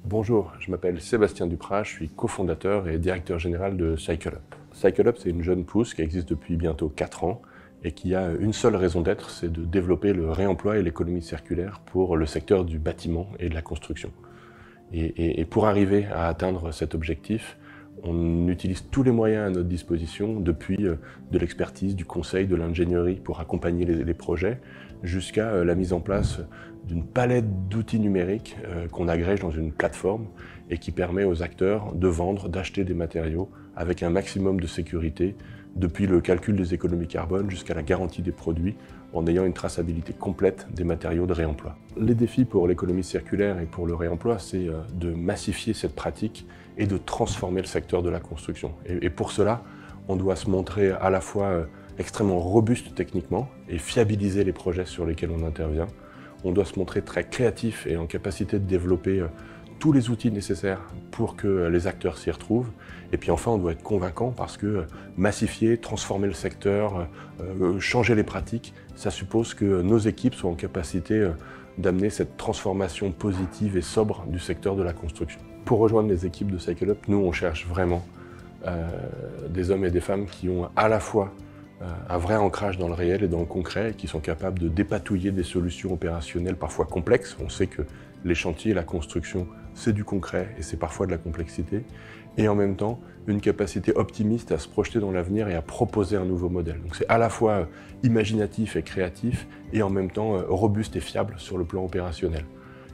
Bonjour, je m'appelle Sébastien Duprat, je suis cofondateur et directeur général de CycleUp. CycleUp, c'est une jeune pousse qui existe depuis bientôt 4 ans et qui a une seule raison d'être, c'est de développer le réemploi et l'économie circulaire pour le secteur du bâtiment et de la construction. Et pour arriver à atteindre cet objectif, on utilise tous les moyens à notre disposition, depuis de l'expertise, du conseil, de l'ingénierie pour accompagner les projets, jusqu'à la mise en place d'une palette d'outils numériques qu'on agrège dans une plateforme et qui permet aux acteurs de vendre, d'acheter des matériaux avec un maximum de sécurité, depuis le calcul des économies carbone jusqu'à la garantie des produits, en ayant une traçabilité complète des matériaux de réemploi. Les défis pour l'économie circulaire et pour le réemploi, c'est de massifier cette pratique et de transformer le secteur de la construction. Et pour cela, on doit se montrer à la fois extrêmement robuste techniquement et fiabiliser les projets sur lesquels on intervient. On doit se montrer très créatif et en capacité de développer tous les outils nécessaires pour que les acteurs s'y retrouvent. Et puis enfin, on doit être convaincant parce que massifier, transformer le secteur, changer les pratiques, ça suppose que nos équipes soient en capacité d'amener cette transformation positive et sobre du secteur de la construction. Pour rejoindre les équipes de CycleUp, nous on cherche vraiment des hommes et des femmes qui ont à la fois un vrai ancrage dans le réel et dans le concret, et qui sont capables de dépatouiller des solutions opérationnelles parfois complexes. On sait que les chantiers et la construction, c'est du concret et c'est parfois de la complexité. Et en même temps, une capacité optimiste à se projeter dans l'avenir et à proposer un nouveau modèle. Donc c'est à la fois imaginatif et créatif, et en même temps robuste et fiable sur le plan opérationnel.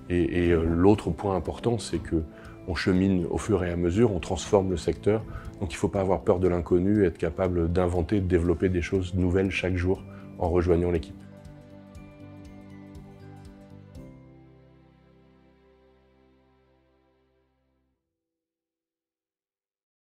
Et l'autre point important, c'est qu'on chemine au fur et à mesure, on transforme le secteur. Donc il ne faut pas avoir peur de l'inconnu et être capable d'inventer, de développer des choses nouvelles chaque jour en rejoignant l'équipe.